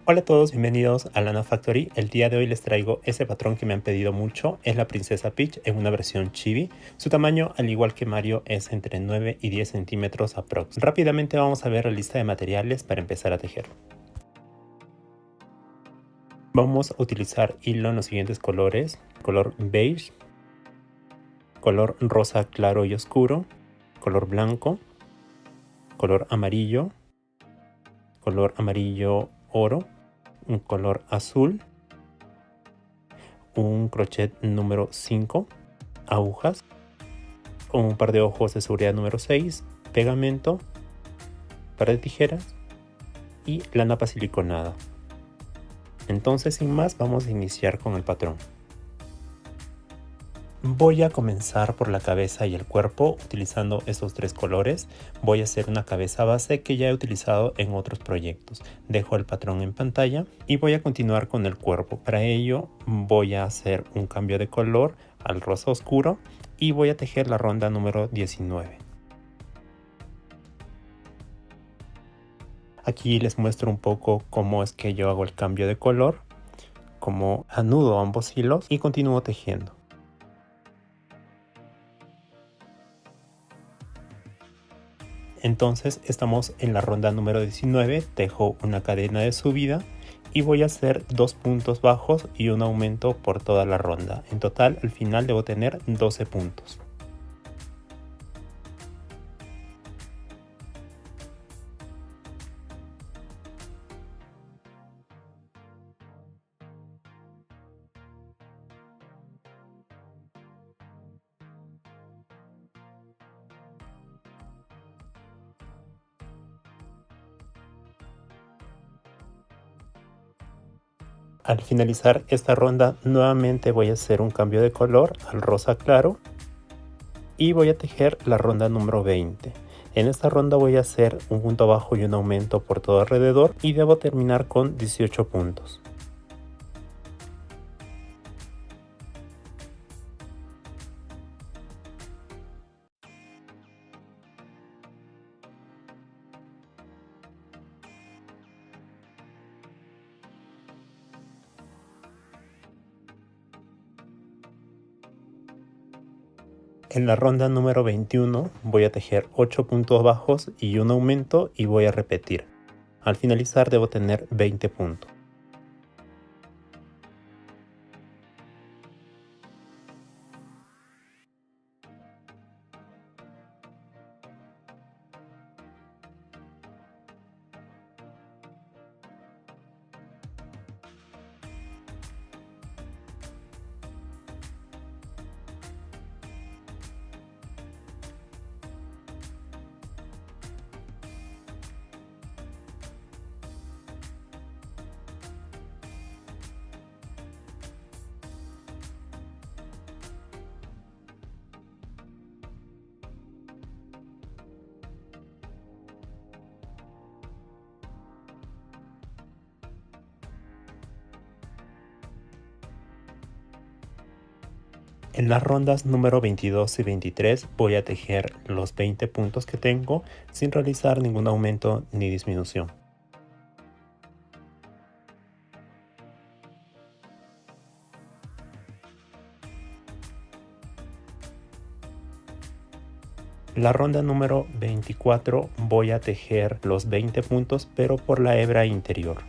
Hola a todos, bienvenidos a Lana Factory. El día de hoy les traigo ese patrón que me han pedido mucho. Es la Princesa Peach en una versión chibi. Su tamaño, al igual que Mario, es entre 9 y 10 centímetros aprox. Rápidamente vamos a ver la lista de materiales para empezar a tejer. Vamos a utilizar hilo en los siguientes colores: color beige, color rosa claro y oscuro, color blanco, color amarillo oro, un color azul, un crochet número 5, agujas, un par de ojos de seguridad número 6, pegamento, par de tijeras y la napa siliconada. Entonces, sin más, vamos a iniciar con el patrón. Voy a comenzar por la cabeza y el cuerpo utilizando estos tres colores. Voy a hacer una cabeza base que ya he utilizado en otros proyectos. Dejo el patrón en pantalla y voy a continuar con el cuerpo. Para ello voy a hacer un cambio de color al rosa oscuro y voy a tejer la ronda número 19. Aquí les muestro un poco cómo es que yo hago el cambio de color, cómo anudo ambos hilos y continúo tejiendo. Entonces estamos en la ronda número 19, tejo una cadena de subida y voy a hacer 2 puntos bajos y un aumento por toda la ronda. En total al final debo tener 12 puntos. Al finalizar esta ronda nuevamente voy a hacer un cambio de color al rosa claro y voy a tejer la ronda número 20. En esta ronda voy a hacer un punto bajo y un aumento por todo alrededor y debo terminar con 18 puntos. En la ronda número 21 voy a tejer 8 puntos bajos y un aumento y voy a repetir. Al finalizar debo tener 20 puntos. En las rondas número 22 y 23 voy a tejer los 20 puntos que tengo sin realizar ningún aumento ni disminución. La ronda número 24 voy a tejer los 20 puntos pero por la hebra interior.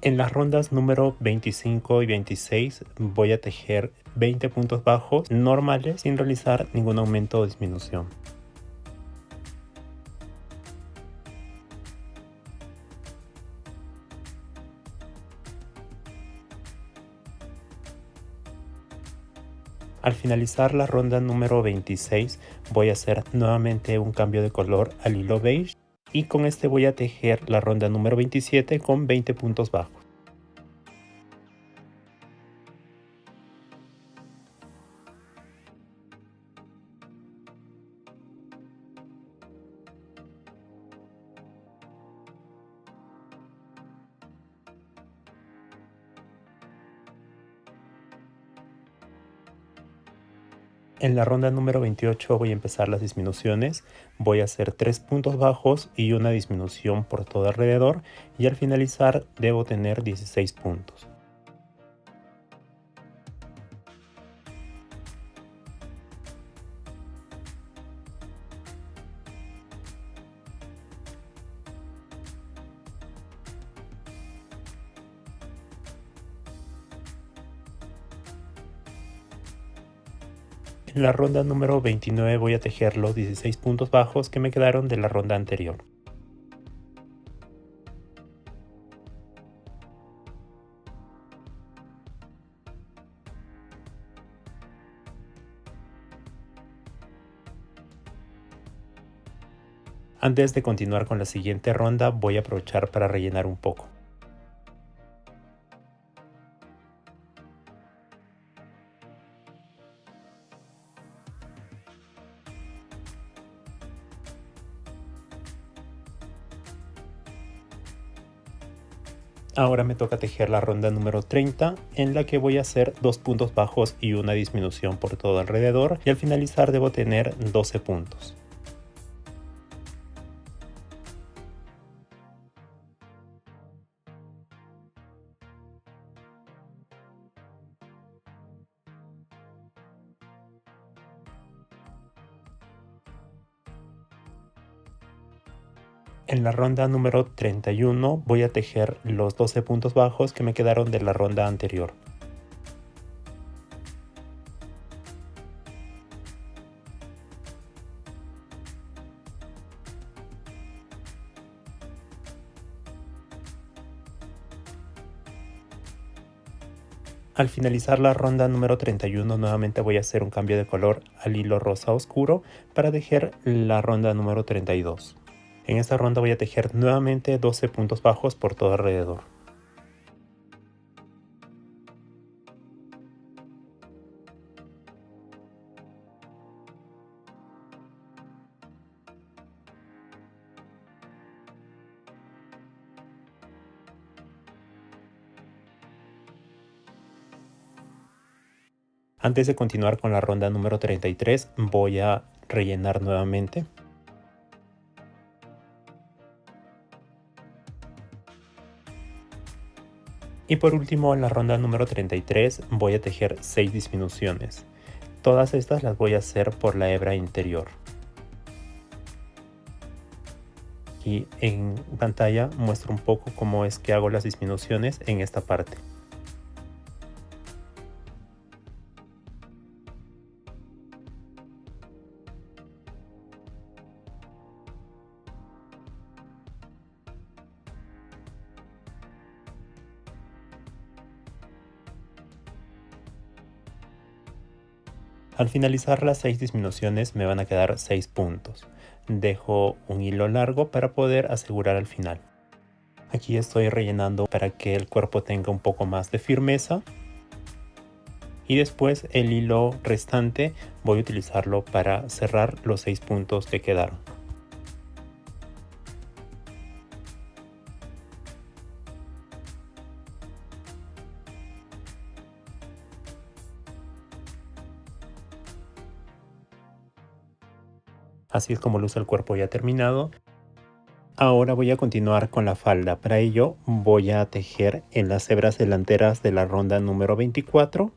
En las rondas número 25 y 26 voy a tejer 20 puntos bajos normales sin realizar ningún aumento o disminución. Al finalizar la ronda número 26 voy a hacer nuevamente un cambio de color al hilo beige y con este voy a tejer la ronda número 27 con 20 puntos bajos. En la ronda número 28 voy a empezar las disminuciones, voy a hacer 3 puntos bajos y una disminución por todo alrededor y al finalizar debo tener 16 puntos. En la ronda número 29 voy a tejer los 16 puntos bajos que me quedaron de la ronda anterior. Antes de continuar con la siguiente ronda voy a aprovechar para rellenar un poco. Ahora me toca tejer la ronda número 30 en la que voy a hacer 2 puntos bajos y una disminución por todo alrededor y al finalizar debo tener 12 puntos. En la ronda número 31 voy a tejer los 12 puntos bajos que me quedaron de la ronda anterior. Al finalizar la ronda número 31 nuevamente voy a hacer un cambio de color al hilo rosa oscuro para tejer la ronda número 32. En esta ronda voy a tejer nuevamente 12 puntos bajos por todo alrededor. Antes de continuar con la ronda número 33 voy a rellenar nuevamente. Y por último en la ronda número 33 voy a tejer 6 disminuciones. Todas estas las voy a hacer por la hebra interior. Y en pantalla muestro un poco cómo es que hago las disminuciones en esta parte. Al finalizar las 6 disminuciones me van a quedar 6 puntos. Dejo un hilo largo para poder asegurar al final. Aquí estoy rellenando para que el cuerpo tenga un poco más de firmeza. Y después el hilo restante voy a utilizarlo para cerrar los 6 puntos que quedaron. Así es como luce el cuerpo ya terminado. Ahora voy a continuar con la falda. Para ello voy a tejer en las hebras delanteras de la ronda número 24.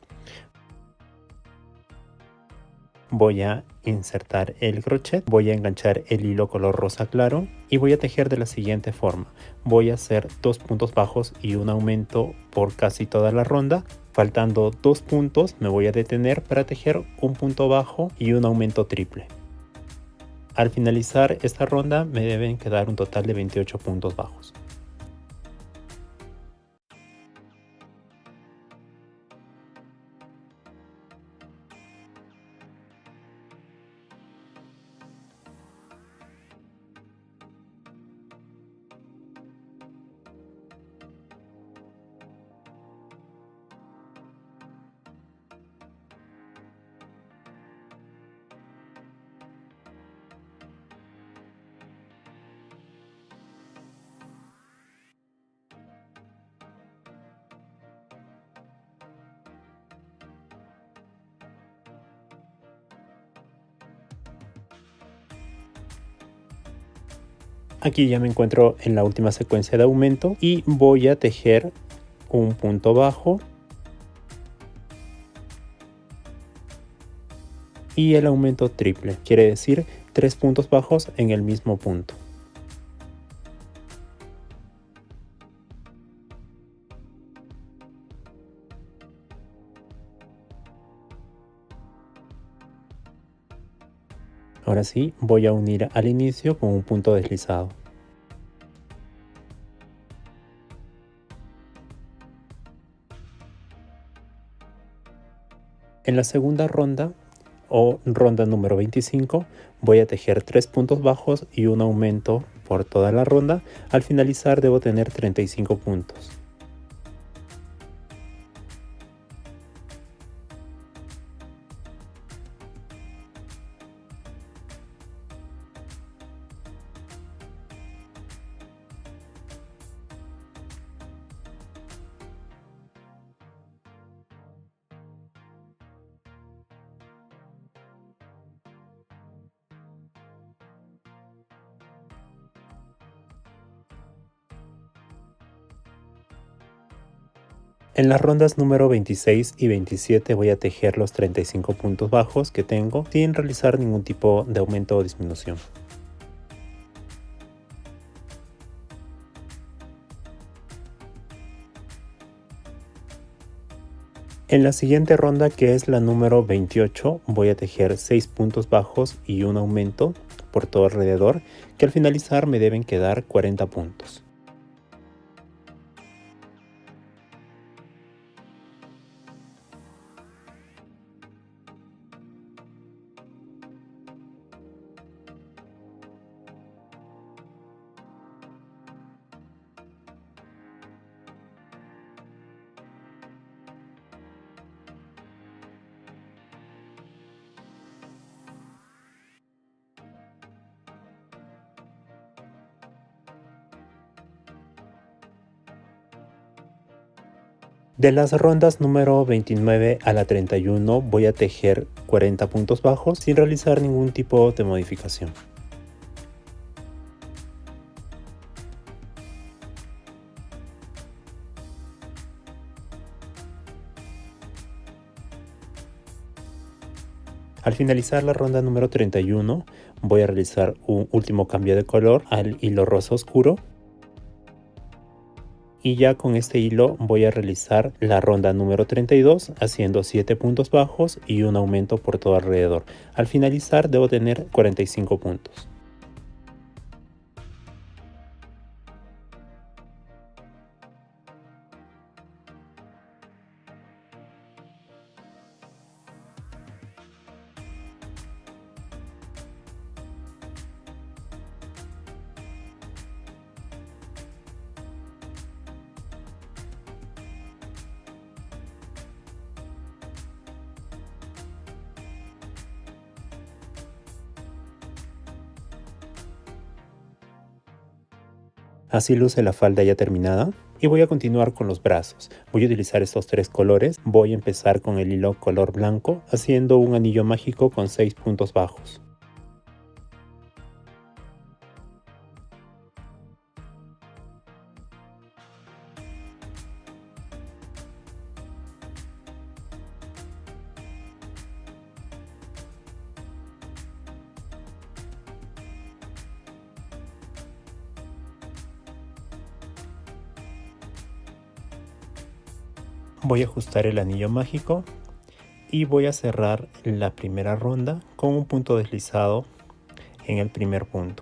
Voy a insertar el crochet, voy a enganchar el hilo color rosa claro y voy a tejer de la siguiente forma. Voy a hacer 2 puntos bajos y un aumento por casi toda la ronda. Faltando 2 puntos me voy a detener para tejer un punto bajo y un aumento triple. Al finalizar esta ronda me deben quedar un total de 28 puntos bajos. Aquí ya me encuentro en la última secuencia de aumento y voy a tejer un punto bajo y el aumento triple, quiere decir 3 puntos bajos en el mismo punto. Ahora sí, voy a unir al inicio con un punto deslizado. En la segunda ronda o ronda número 25 voy a tejer 3 puntos bajos y un aumento por toda la ronda. Al finalizar debo tener 35 puntos. En las rondas número 26 y 27 voy a tejer los 35 puntos bajos que tengo sin realizar ningún tipo de aumento o disminución. En la siguiente ronda, que es la número 28, voy a tejer 6 puntos bajos y un aumento por todo alrededor, que al finalizar me deben quedar 40 puntos. De las rondas número 29 a la 31 voy a tejer 40 puntos bajos sin realizar ningún tipo de modificación. Al finalizar la ronda número 31 voy a realizar un último cambio de color al hilo rosa oscuro. Y ya con este hilo voy a realizar la ronda número 32 haciendo 7 puntos bajos y un aumento por todo alrededor. Al finalizar debo tener 45 puntos. Así luce la falda ya terminada. Y voy a continuar con los brazos. Voy a utilizar estos 3 colores. Voy a empezar con el hilo color blanco haciendo un anillo mágico con 6 puntos bajos. Voy a ajustar el anillo mágico y voy a cerrar la primera ronda con un punto deslizado en el primer punto.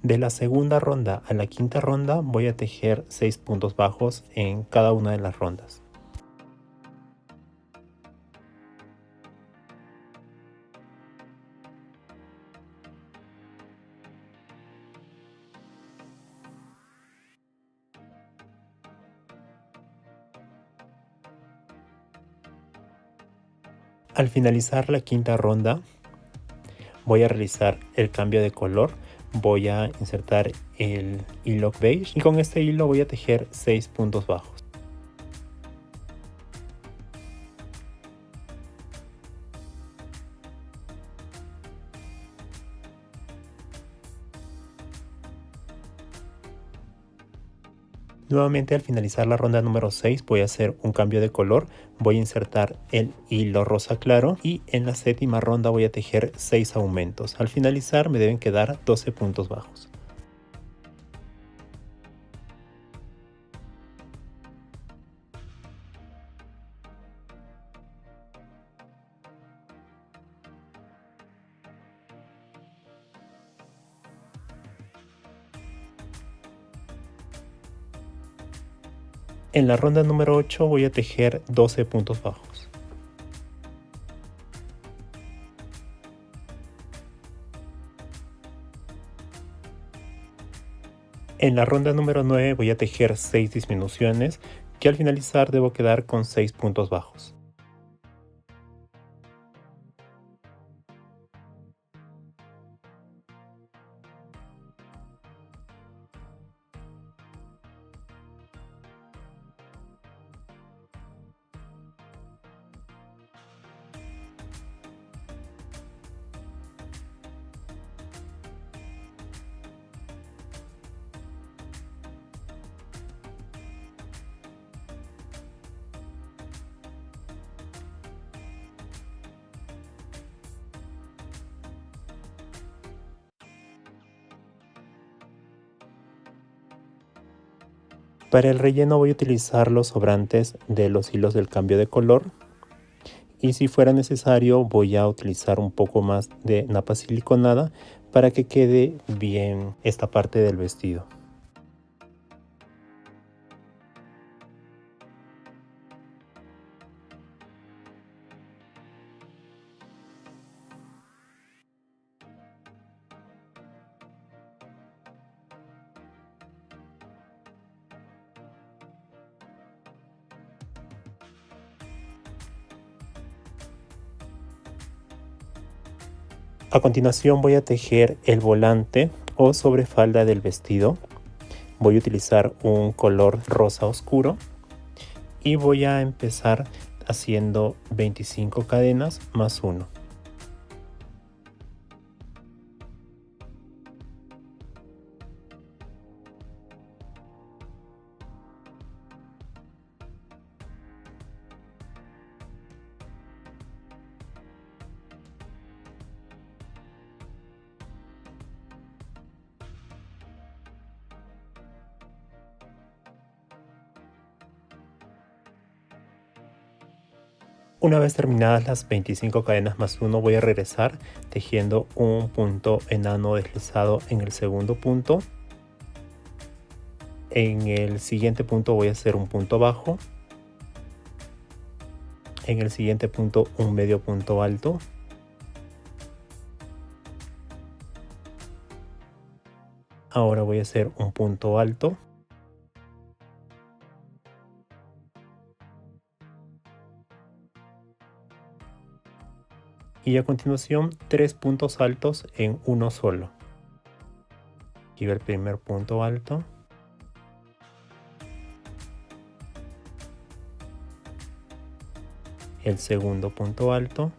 De la segunda ronda a la quinta ronda voy a tejer 6 puntos bajos en cada una de las rondas. Al finalizar la quinta ronda voy a realizar el cambio de color. Voy a insertar el hilo beige y con este hilo voy a tejer 6 puntos bajos. Nuevamente al finalizar la ronda número 6 voy a hacer un cambio de color, voy a insertar el hilo rosa claro y en la séptima ronda voy a tejer 6 aumentos. Al finalizar me deben quedar 12 puntos bajos. En la ronda número 8 voy a tejer 12 puntos bajos. En la ronda número 9 voy a tejer 6 disminuciones que al finalizar debo quedar con 6 puntos bajos. Para el relleno voy a utilizar los sobrantes de los hilos del cambio de color y si fuera necesario voy a utilizar un poco más de napa siliconada para que quede bien esta parte del vestido. A continuación voy a tejer el volante o sobrefalda del vestido. Voy a utilizar un color rosa oscuro y voy a empezar haciendo 25 cadenas más 1. Una vez terminadas las 25 cadenas más 1 voy a regresar tejiendo un punto enano deslizado en el segundo punto. En el siguiente punto voy a hacer un punto bajo. En el siguiente punto un medio punto alto. Ahora voy a hacer un punto alto. Y a continuación 3 puntos altos en uno solo. Aquí va el primer punto alto. El segundo punto alto.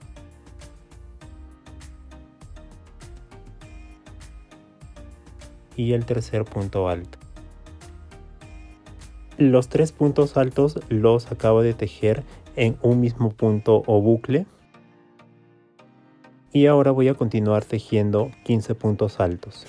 Y el tercer punto alto. Los 3 puntos altos los acabo de tejer en un mismo punto o bucle. Y ahora voy a continuar tejiendo 15 puntos altos.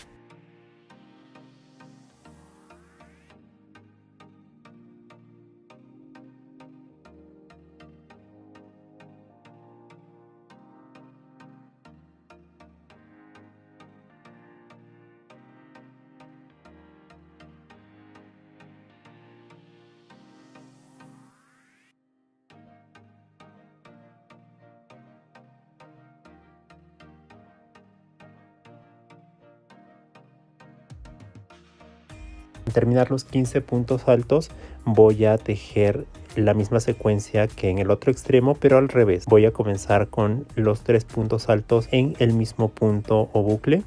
Al terminar los 15 puntos altos voy a tejer la misma secuencia que en el otro extremo, pero al revés. Voy a comenzar con los 3 puntos altos en el mismo punto o bucle.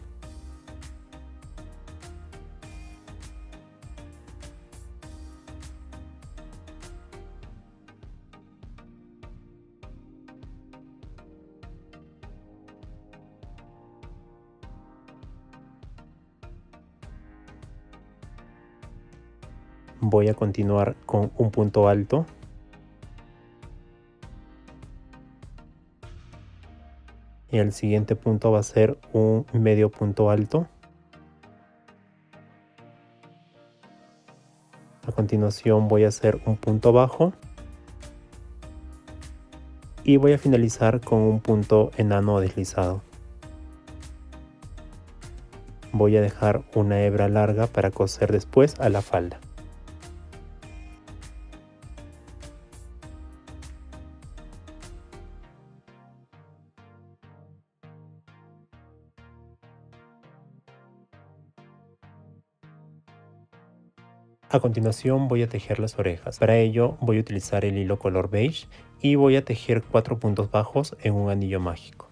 Voy a continuar con un punto alto. Y el siguiente punto va a ser un medio punto alto. A continuación voy a hacer un punto bajo. Y voy a finalizar con un punto enano deslizado. Voy a dejar una hebra larga para coser después a la falda. A continuación voy a tejer las orejas. Para ello voy a utilizar el hilo color beige y voy a tejer 4 puntos bajos en un anillo mágico.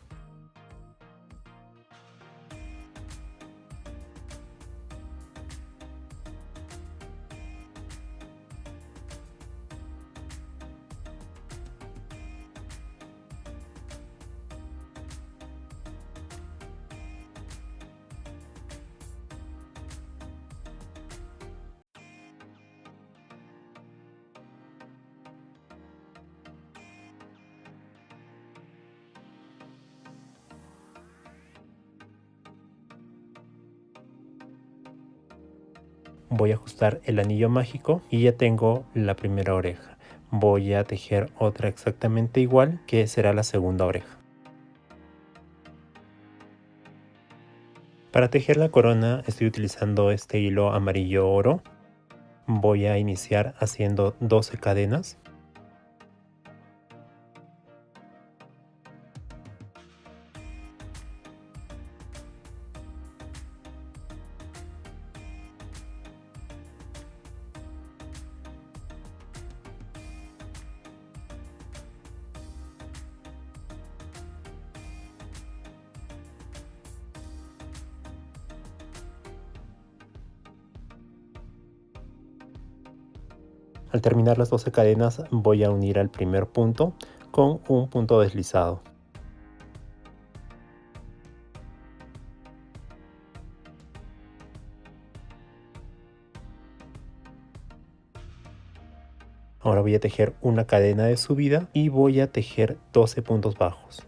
Voy a ajustar el anillo mágico y ya tengo la primera oreja. Voy a tejer otra exactamente igual, que será la segunda oreja. Para tejer la corona estoy utilizando este hilo amarillo oro. Voy a iniciar haciendo 12 cadenas. Al terminar las 12 cadenas voy a unir al primer punto con un punto deslizado. Ahora voy a tejer una cadena de subida y voy a tejer 12 puntos bajos.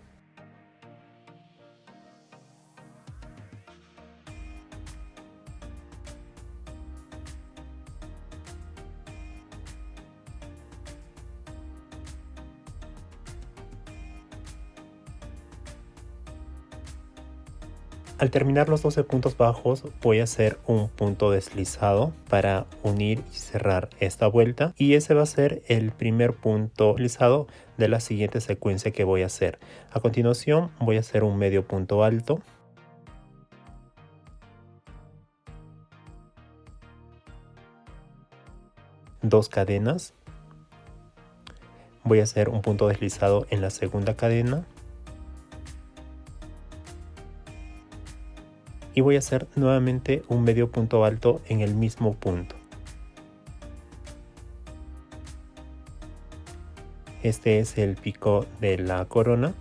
Al terminar los 12 puntos bajos voy a hacer un punto deslizado para unir y cerrar esta vuelta, y ese va a ser el primer punto deslizado de la siguiente secuencia que voy a hacer. A continuación voy a hacer un medio punto alto, dos cadenas, voy a hacer un punto deslizado en la segunda cadena y voy a hacer nuevamente un medio punto alto en el mismo punto. Este es el pico de la corona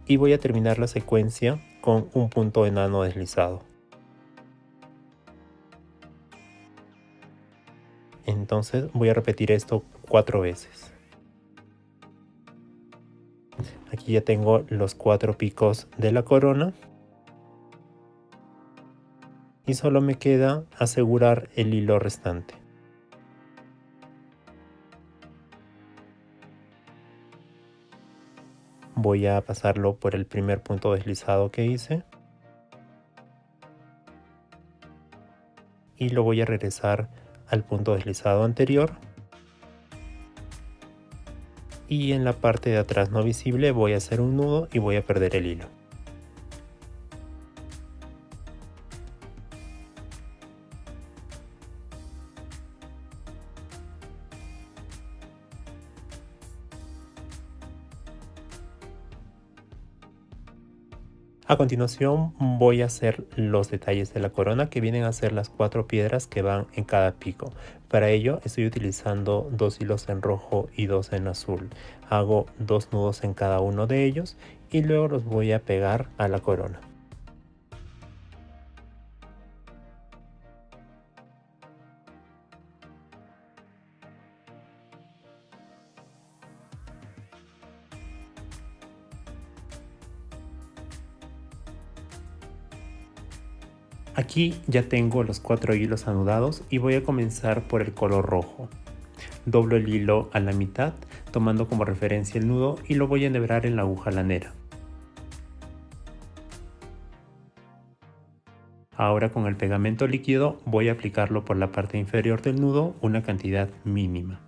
y voy a terminar la secuencia con un punto enano deslizado. Entonces voy a repetir esto 4 veces. Aquí ya tengo los 4 picos de la corona y solo me queda asegurar el hilo restante. Voy a pasarlo por el primer punto deslizado que hice y lo voy a regresar al punto deslizado anterior, y en la parte de atrás no visible voy a hacer un nudo y voy a perder el hilo. A continuación voy a hacer los detalles de la corona, que vienen a ser las 4 piedras que van en cada pico. Para ello estoy utilizando 2 hilos en rojo y 2 en azul. Hago 2 nudos en cada uno de ellos y luego los voy a pegar a la corona. Aquí ya tengo los 4 hilos anudados y voy a comenzar por el color rojo. Doblo el hilo a la mitad, tomando como referencia el nudo, y lo voy a enhebrar en la aguja lanera. Ahora con el pegamento líquido voy a aplicarlo por la parte inferior del nudo, una cantidad mínima.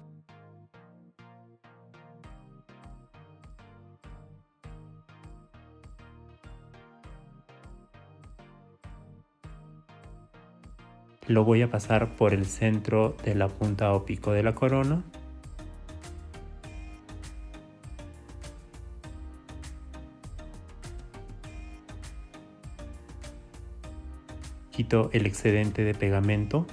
Lo voy a pasar por el centro de la punta o pico de la corona. Quito el excedente de pegamento.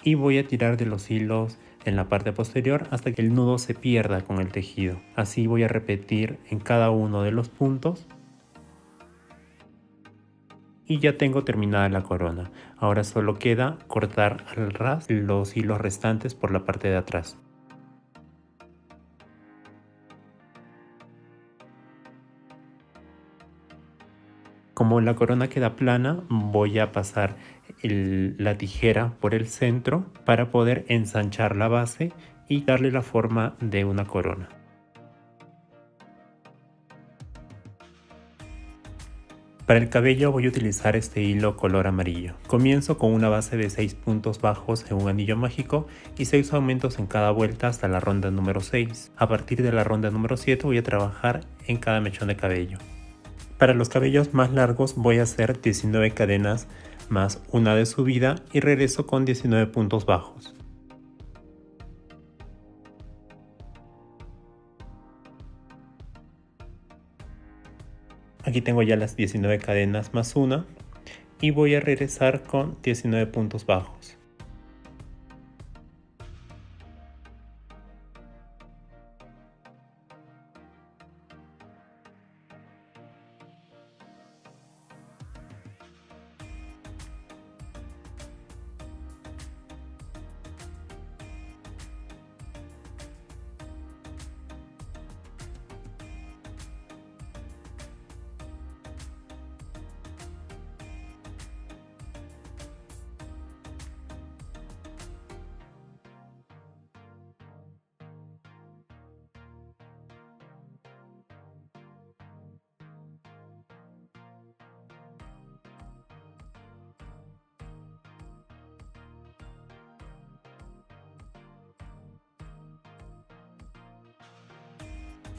Y voy a tirar de los hilos en la parte posterior hasta que el nudo se pierda con el tejido. Así voy a repetir en cada uno de los puntos. Y ya tengo terminada la corona. Ahora solo queda cortar al ras los hilos restantes por la parte de atrás. Como la corona queda plana, voy a pasar la tijera por el centro para poder ensanchar la base y darle la forma de una corona. Para el cabello voy a utilizar este hilo color amarillo. Comienzo con una base de 6 puntos bajos en un anillo mágico y 6 aumentos en cada vuelta hasta la ronda número 6. A partir de la ronda número 7 voy a trabajar en cada mechón de cabello. Para los cabellos más largos voy a hacer 19 cadenas más una de subida y regreso con 19 puntos bajos. Aquí tengo ya las 19 cadenas más una y voy a regresar con 19 puntos bajos.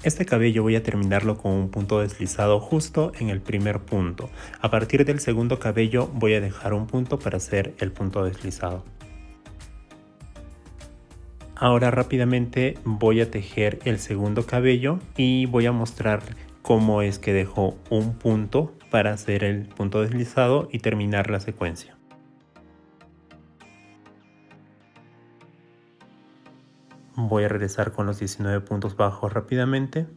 Este cabello voy a terminarlo con un punto deslizado justo en el primer punto. A partir del segundo cabello voy a dejar un punto para hacer el punto deslizado. Ahora rápidamente voy a tejer el segundo cabello y voy a mostrar cómo es que dejo un punto para hacer el punto deslizado y terminar la secuencia. Voy a regresar con los 19 puntos bajos rápidamente.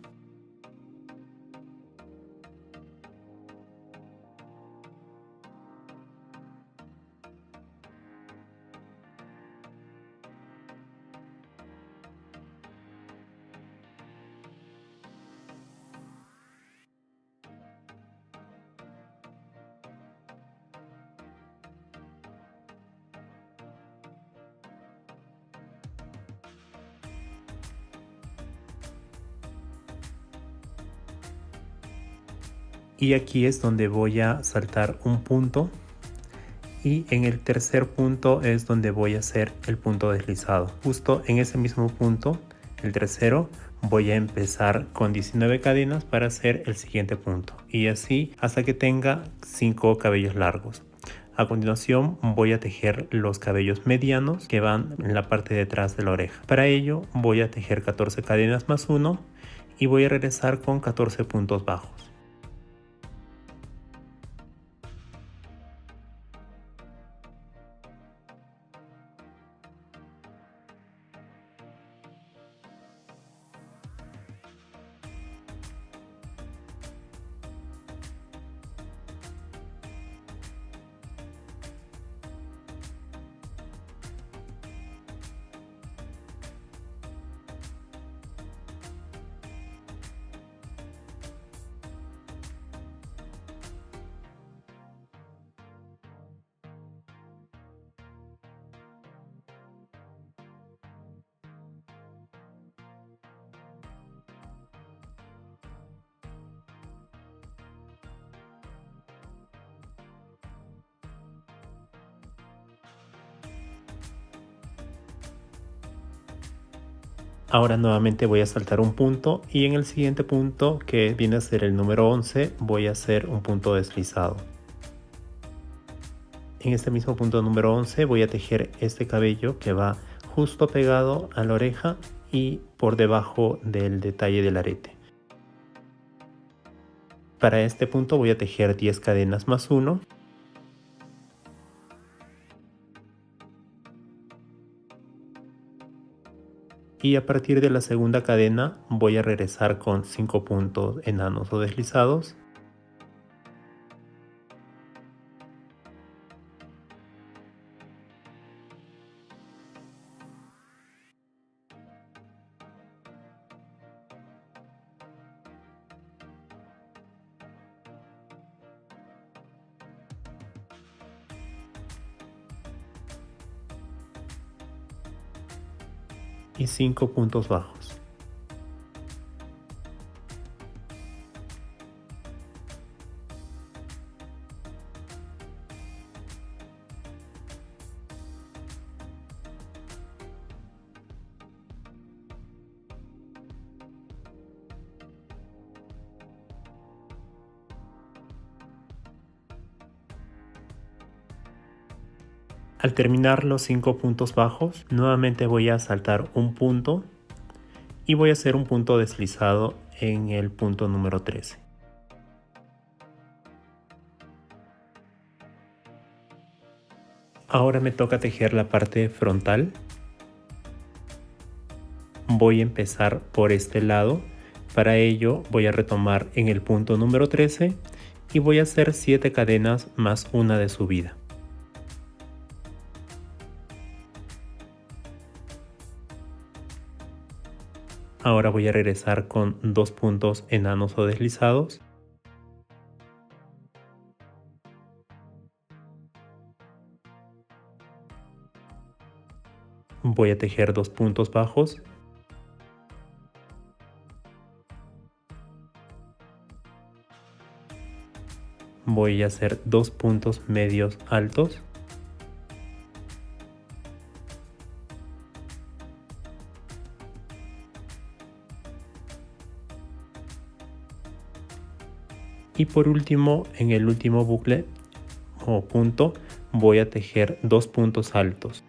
Y aquí es donde voy a saltar un punto y en el tercer punto es donde voy a hacer el punto deslizado. Justo en ese mismo punto, el tercero, voy a empezar con 19 cadenas para hacer el siguiente punto y así hasta que tenga 5 cabellos largos. A continuación voy a tejer los cabellos medianos que van en la parte de atrás de la oreja. Para ello voy a tejer 14 cadenas más 1 y voy a regresar con 14 puntos bajos. Ahora nuevamente voy a saltar un punto y en el siguiente punto, que viene a ser el número 11, voy a hacer un punto deslizado. En este mismo punto número 11 voy a tejer este cabello que va justo pegado a la oreja y por debajo del detalle del arete. Para este punto voy a tejer 10 cadenas más 1. Y a partir de la segunda cadena voy a regresar con 5 puntos enanos o deslizados. Y 5 puntos bajos. Al terminar los 5 puntos bajos, nuevamente voy a saltar un punto y voy a hacer un punto deslizado en el punto número 13. Ahora me toca tejer la parte frontal. Voy a empezar por este lado. Para ello voy a retomar en el punto número 13 y voy a hacer 7 cadenas más una de subida. Ahora voy a regresar con 2 puntos enanos o deslizados. Voy a tejer 2 puntos bajos. Voy a hacer 2 puntos medios altos. Y por último, en el último bucle o punto, voy a tejer 2 puntos altos.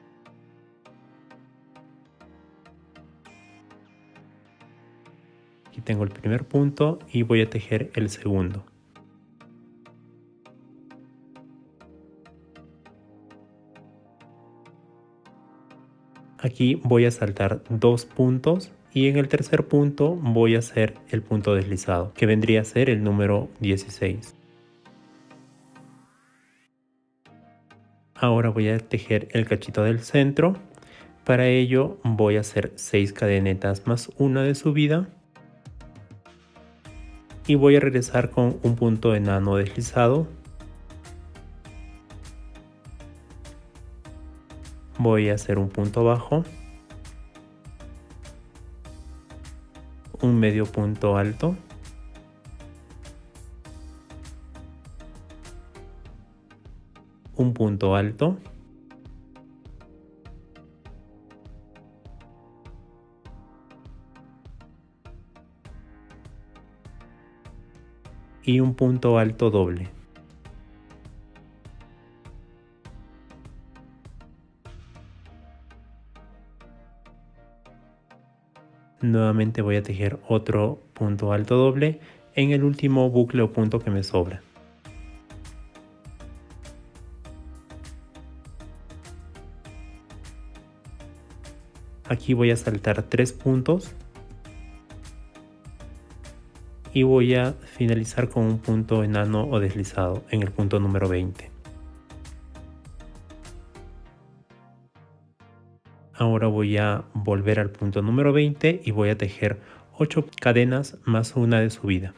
Aquí tengo el primer punto y voy a tejer el segundo. Aquí voy a saltar 2 puntos y en el tercer punto voy a hacer el punto deslizado, que vendría a ser el número 16. Ahora voy a tejer el cachito del centro. Para ello voy a hacer 6 cadenetas más una de subida. Y voy a regresar con un punto enano deslizado. Voy a hacer un punto bajo. Un medio punto alto. Un punto alto. Y un punto alto doble. Nuevamente voy a tejer otro punto alto doble en el último bucle o punto que me sobra. Aquí voy a saltar 3 puntos y voy a finalizar con un punto enano o deslizado en el punto número 20. Ahora voy a volver al punto número 20 y voy a tejer 8 cadenas más una de subida.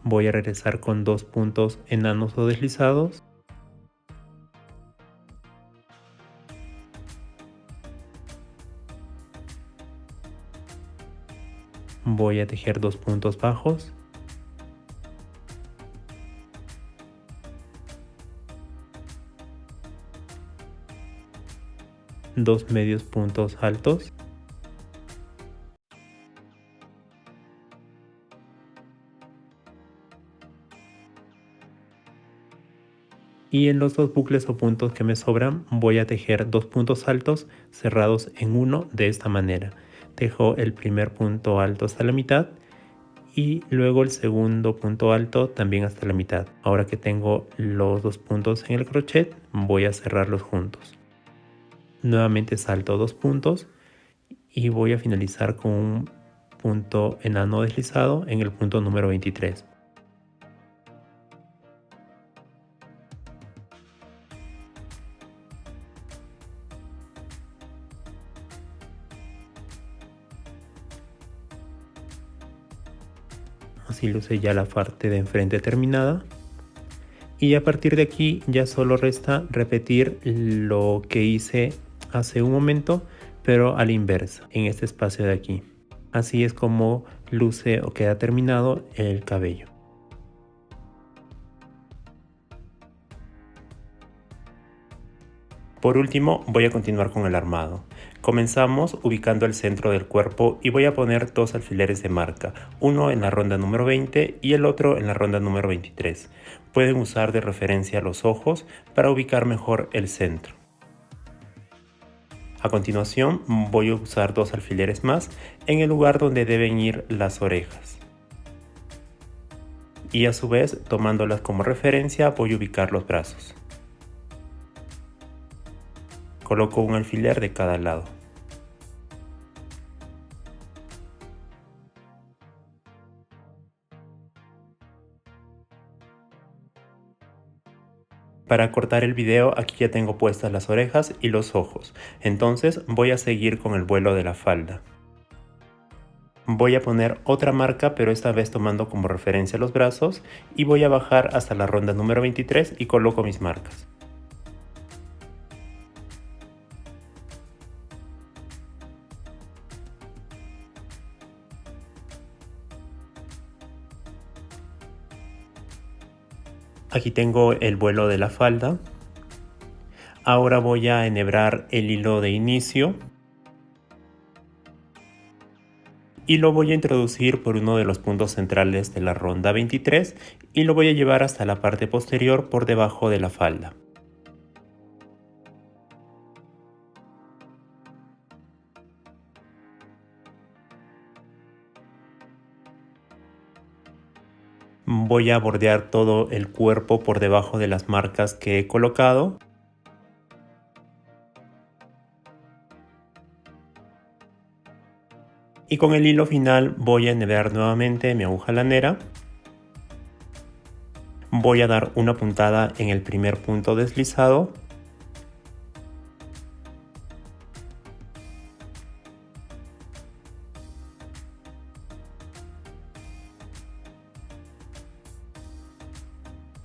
Voy a regresar con 2 puntos enanos o deslizados. Voy a tejer 2 puntos bajos. 2 medios puntos altos. Y en los 2 bucles o puntos que me sobran voy a tejer 2 puntos altos cerrados en uno de esta manera. Tejo el primer punto alto hasta la mitad y luego el segundo punto alto también hasta la mitad. Ahora que tengo los 2 puntos en el crochet, voy a cerrarlos juntos. Nuevamente salto 2 puntos y voy a finalizar con un punto enano deslizado en el punto número 23. Así luce ya la parte de enfrente terminada. Y a partir de aquí ya solo resta repetir lo que hice hace un momento, pero a la inversa, en este espacio de aquí. Así es como luce o queda terminado el cabello. Por último, voy a continuar con el armado. Comenzamos ubicando el centro del cuerpo y voy a poner 2 alfileres de marca, uno en la ronda número 20 y el otro en la ronda número 23. Pueden usar de referencia los ojos para ubicar mejor el centro. A continuación voy a usar 2 alfileres más en el lugar donde deben ir las orejas. Y a su vez, tomándolas como referencia, voy a ubicar los brazos. Coloco un alfiler de cada lado. Para cortar el video aquí ya tengo puestas las orejas y los ojos, entonces voy a seguir con el vuelo de la falda. Voy a poner otra marca, pero esta vez tomando como referencia los brazos, y voy a bajar hasta la ronda número 23 y coloco mis marcas. Aquí tengo el vuelo de la falda. Ahora voy a enhebrar el hilo de inicio y lo voy a introducir por uno de los puntos centrales de la ronda 23 y lo voy a llevar hasta la parte posterior por debajo de la falda. Voy a bordear todo el cuerpo por debajo de las marcas que he colocado. Y con el hilo final voy a enhebrar nuevamente mi aguja lanera. Voy a dar una puntada en el primer punto deslizado.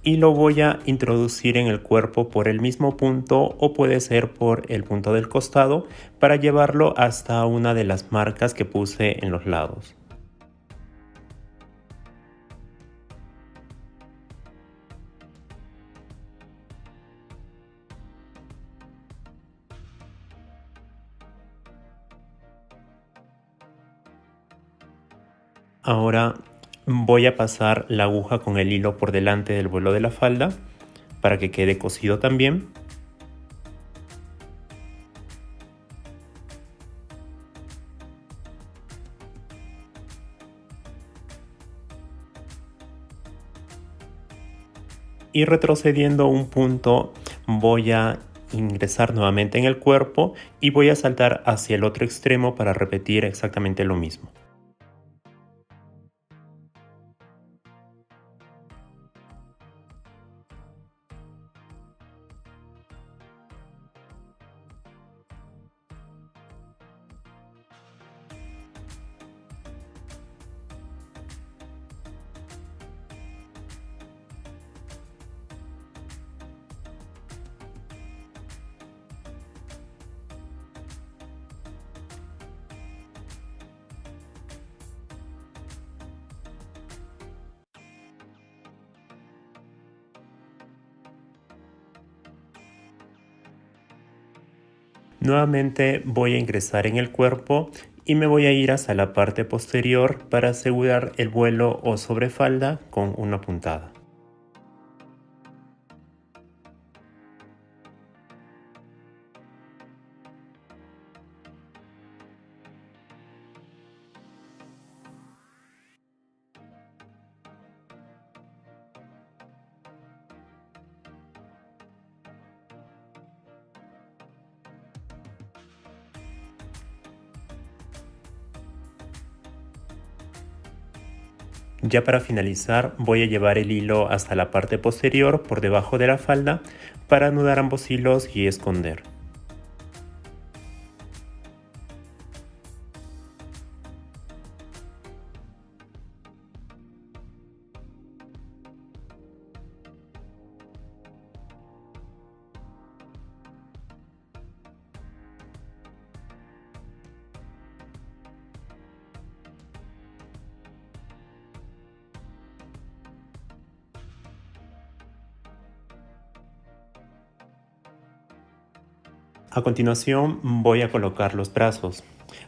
Y lo voy a introducir en el cuerpo por el mismo punto o puede ser por el punto del costado para llevarlo hasta una de las marcas que puse en los lados. Ahora voy a pasar la aguja con el hilo por delante del vuelo de la falda para que quede cosido también. Y retrocediendo un punto voy a ingresar nuevamente en el cuerpo y voy a saltar hacia el otro extremo para repetir exactamente lo mismo. Nuevamente voy a ingresar en el cuerpo y me voy a ir hasta la parte posterior para asegurar el vuelo o sobrefalda con una puntada. Ya para finalizar voy a llevar el hilo hasta la parte posterior por debajo de la falda para anudar ambos hilos y esconder. A continuación voy a colocar los brazos.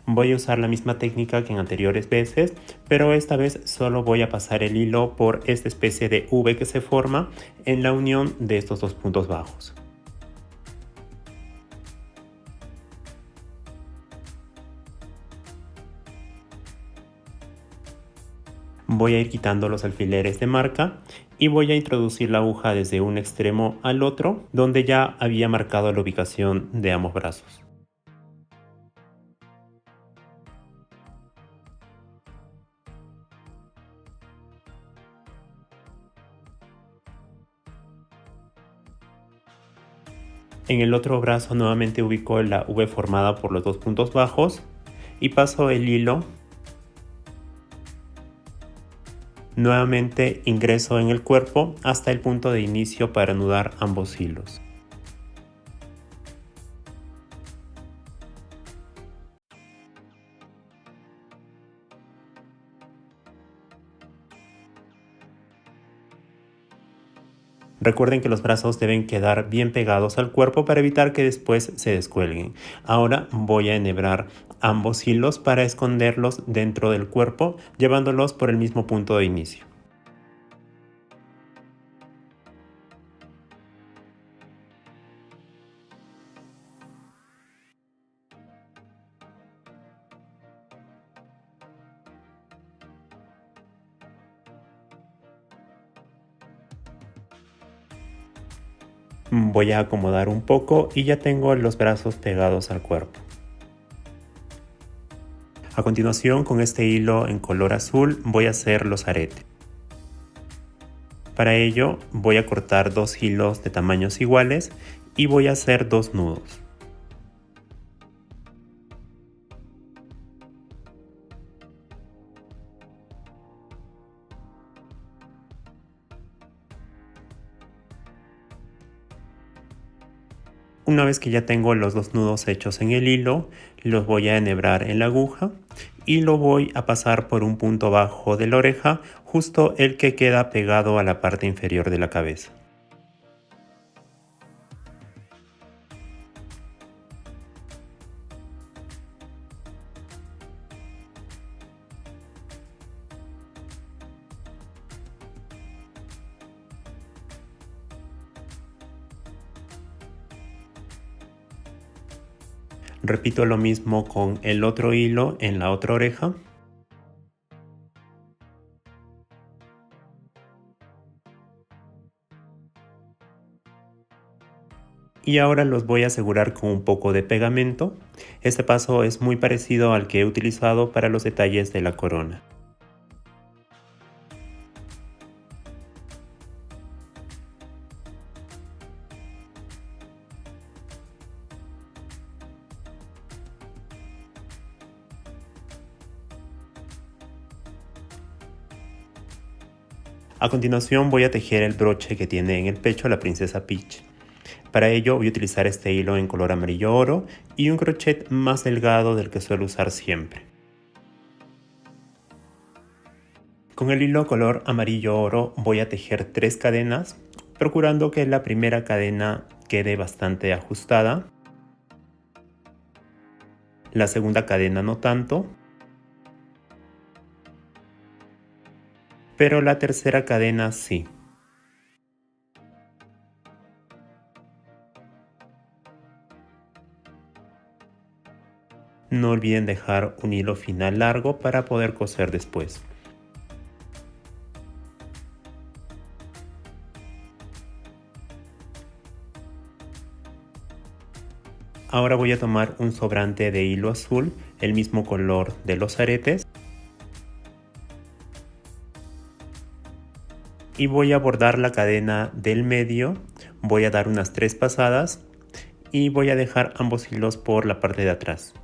Voy a usar la misma técnica que en anteriores veces, pero esta vez solo voy a pasar el hilo por esta especie de V que se forma en la unión de estos dos puntos bajos. Voy a ir quitando los alfileres de marca y voy a introducir la aguja desde un extremo al otro, donde ya había marcado la ubicación de ambos brazos. En el otro brazo nuevamente ubico la V formada por los dos puntos bajos y paso el hilo. Nuevamente ingreso en el cuerpo hasta el punto de inicio para anudar ambos hilos. Recuerden que los brazos deben quedar bien pegados al cuerpo para evitar que después se descuelguen. Ahora voy a enhebrar ambos hilos para esconderlos dentro del cuerpo, llevándolos por el mismo punto de inicio. Voy a acomodar un poco y ya tengo los brazos pegados al cuerpo. A continuación, con este hilo en color azul voy a hacer los aretes. Para ello voy a cortar dos hilos de tamaños iguales y voy a hacer dos nudos. Una vez que ya tengo los dos nudos hechos en el hilo, los voy a enhebrar en la aguja y lo voy a pasar por un punto bajo de la oreja, justo el que queda pegado a la parte inferior de la cabeza. Repito lo mismo con el otro hilo en la otra oreja. Y ahora los voy a asegurar con un poco de pegamento. Este paso es muy parecido al que he utilizado para los detalles de la corona. A continuación voy a tejer el broche que tiene en el pecho la princesa Peach. Para ello voy a utilizar este hilo en color amarillo oro y un crochet más delgado del que suelo usar siempre. Con el hilo color amarillo oro voy a tejer 3 cadenas, procurando que la primera cadena quede bastante ajustada. La segunda cadena no tanto, pero la tercera cadena sí. No olviden dejar un hilo final largo para poder coser después. Ahora voy a tomar un sobrante de hilo azul, el mismo color de los aretes, y voy a bordar la cadena del medio. Voy a dar unas 3 pasadas y voy a dejar ambos hilos por la parte de atrás.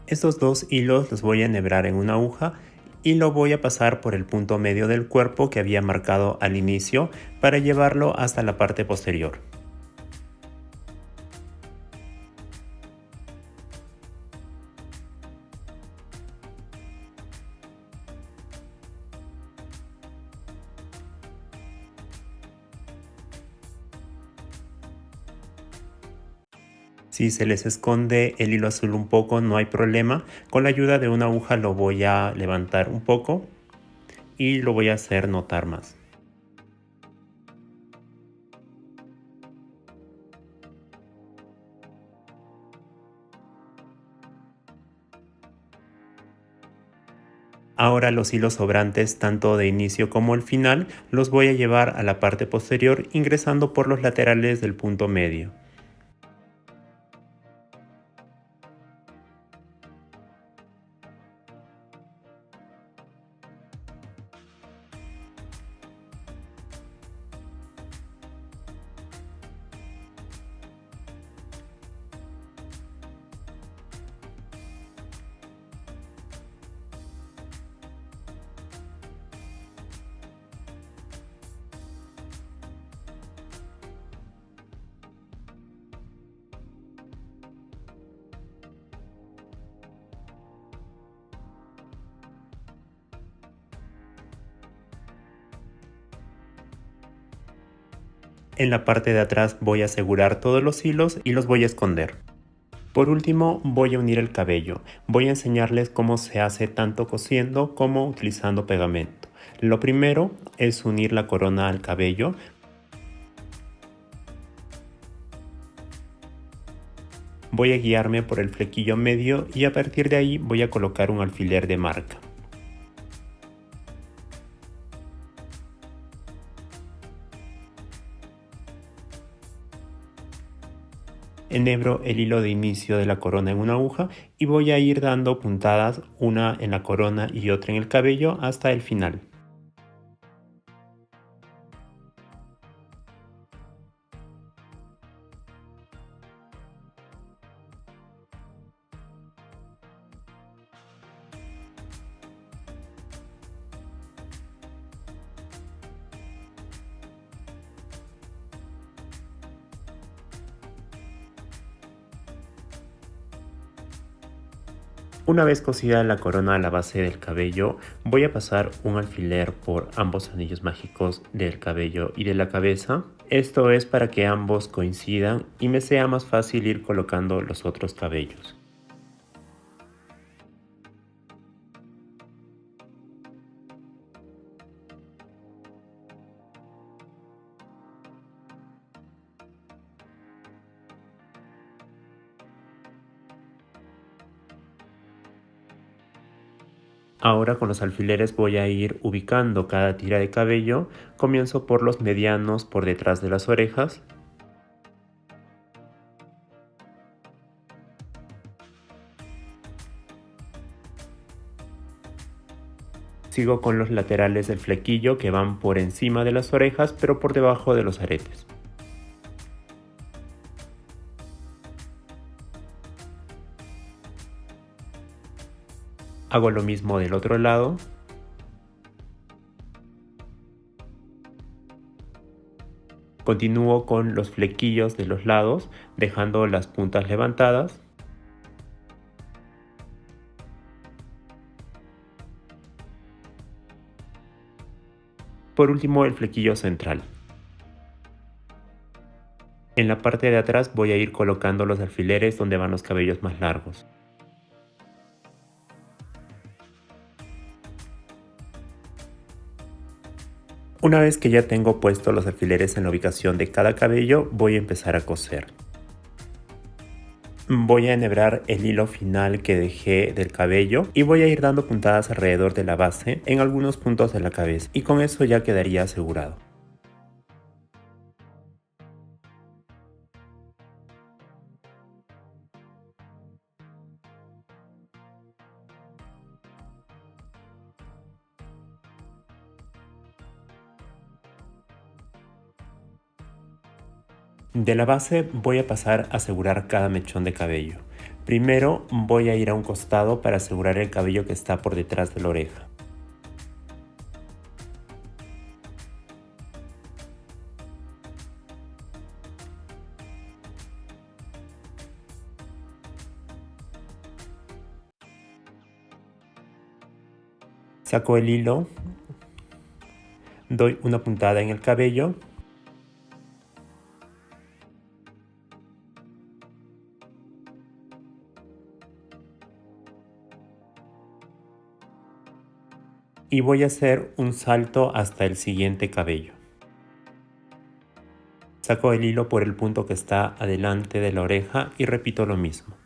Estos dos hilos los voy a enhebrar en una aguja y lo voy a pasar por el punto medio del cuerpo que había marcado al inicio para llevarlo hasta la parte posterior. Si se les esconde el hilo azul un poco, no hay problema. Con la ayuda de una aguja lo voy a levantar un poco y lo voy a hacer notar más. Ahora los hilos sobrantes, tanto de inicio como el final, los voy a llevar a la parte posterior ingresando por los laterales del punto medio. En la parte de atrás voy a asegurar todos los hilos y los voy a esconder. Por último, voy a unir el cabello. Voy a enseñarles cómo se hace tanto cosiendo como utilizando pegamento. Lo primero es unir la corona al cabello. Voy a guiarme por el flequillo medio y a partir de ahí voy a colocar un alfiler de marca. Enhebro el hilo de inicio de la corona en una aguja y voy a ir dando puntadas, una en la corona y otra en el cabello hasta el final. Una vez cosida la corona a la base del cabello, voy a pasar un alfiler por ambos anillos mágicos del cabello y de la cabeza. Esto es para que ambos coincidan y me sea más fácil ir colocando los otros cabellos. Ahora con los alfileres voy a ir ubicando cada tira de cabello. Comienzo por los medianos por detrás de las orejas. Sigo con los laterales del flequillo que van por encima de las orejas pero por debajo de los aretes. Hago lo mismo del otro lado. Continúo con los flequillos de los lados, dejando las puntas levantadas. Por último, el flequillo central. En la parte de atrás voy a ir colocando los alfileres donde van los cabellos más largos. Una vez que ya tengo puestos los alfileres en la ubicación de cada cabello, voy a empezar a coser. Voy a enhebrar el hilo final que dejé del cabello y voy a ir dando puntadas alrededor de la base en algunos puntos de la cabeza, y con eso ya quedaría asegurado. De la base voy a pasar a asegurar cada mechón de cabello. Primero voy a ir a un costado para asegurar el cabello que está por detrás de la oreja. Saco el hilo, doy una puntada en el cabello y voy a hacer un salto hasta el siguiente cabello. Saco el hilo por el punto que está adelante de la oreja y repito lo mismo.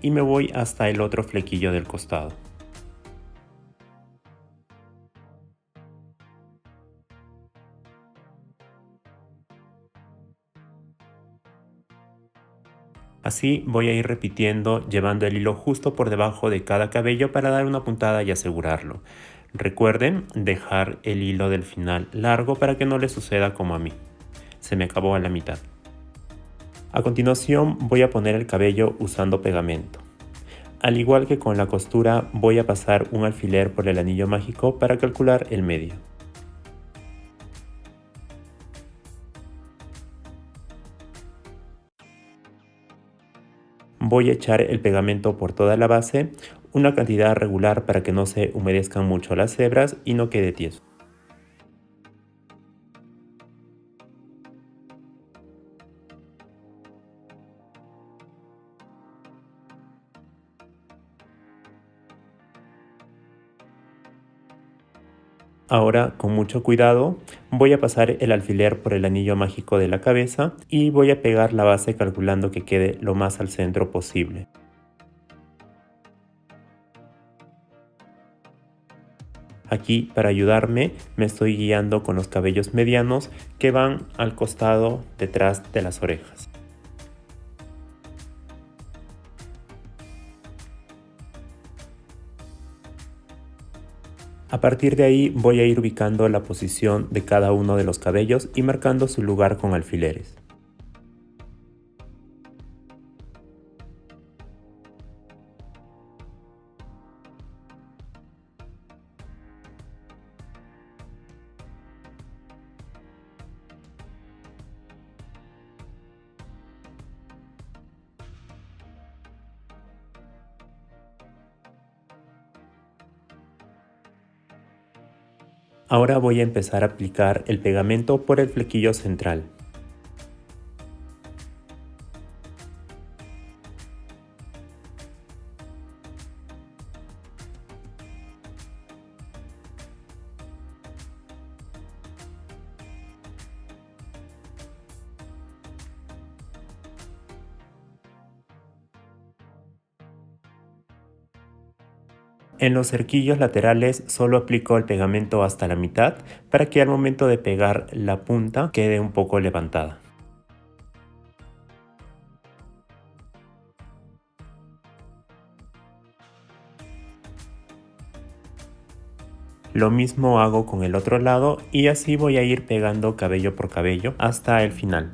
Y me voy hasta el otro flequillo del costado. Así voy a ir repitiendo, llevando el hilo justo por debajo de cada cabello para dar una puntada y asegurarlo. Recuerden dejar el hilo del final largo para que no le suceda como a mí. Se me acabó a la mitad. A continuación voy a poner el cabello usando pegamento. Al igual que con la costura, voy a pasar un alfiler por el anillo mágico para calcular el medio. Voy a echar el pegamento por toda la base, una cantidad regular para que no se humedezcan mucho las hebras y no quede tieso. Ahora, con mucho cuidado, voy a pasar el alfiler por el anillo mágico de la cabeza y voy a pegar la base calculando que quede lo más al centro posible. Aquí, para ayudarme, me estoy guiando con los cabellos medianos que van al costado detrás de las orejas. A partir de ahí voy a ir ubicando la posición de cada uno de los cabellos y marcando su lugar con alfileres. Ahora voy a empezar a aplicar el pegamento por el flequillo central. En los cerquillos laterales solo aplico el pegamento hasta la mitad para que al momento de pegar la punta quede un poco levantada. Lo mismo hago con el otro lado y así voy a ir pegando cabello por cabello hasta el final.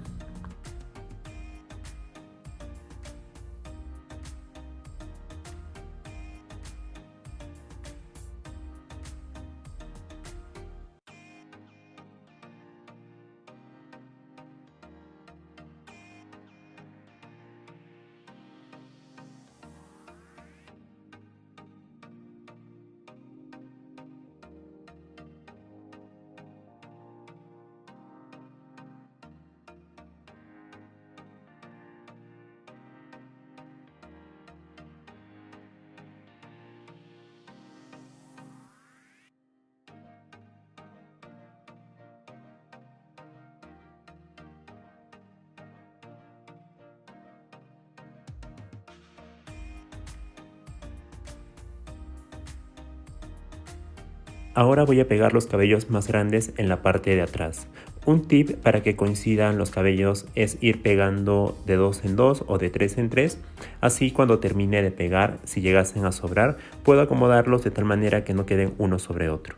Ahora voy a pegar los cabellos más grandes en la parte de atrás. Un tip para que coincidan los cabellos es ir pegando de 2 en 2 o de 3 en 3. Así cuando termine de pegar, si llegasen a sobrar, puedo acomodarlos de tal manera que no queden uno sobre otro.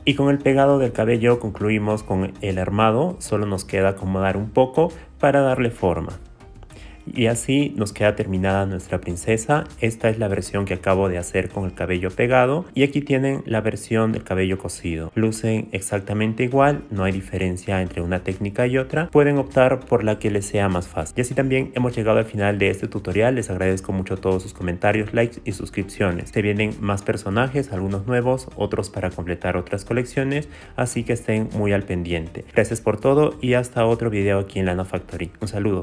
Y con el pegado del cabello concluimos con el armado, solo nos queda acomodar un poco para darle forma. Y así nos queda terminada nuestra princesa. Esta es la versión que acabo de hacer con el cabello pegado y aquí tienen la versión del cabello cosido. Lucen exactamente igual, no hay diferencia entre una técnica y otra. Pueden optar por la que les sea más fácil. Y así también hemos llegado al final de este tutorial. Les agradezco mucho todos sus comentarios, likes y suscripciones. Se vienen más personajes, algunos nuevos, otros para completar otras colecciones, así que estén muy al pendiente. Gracias por todo y hasta otro video aquí en Lana Factory. Un saludo.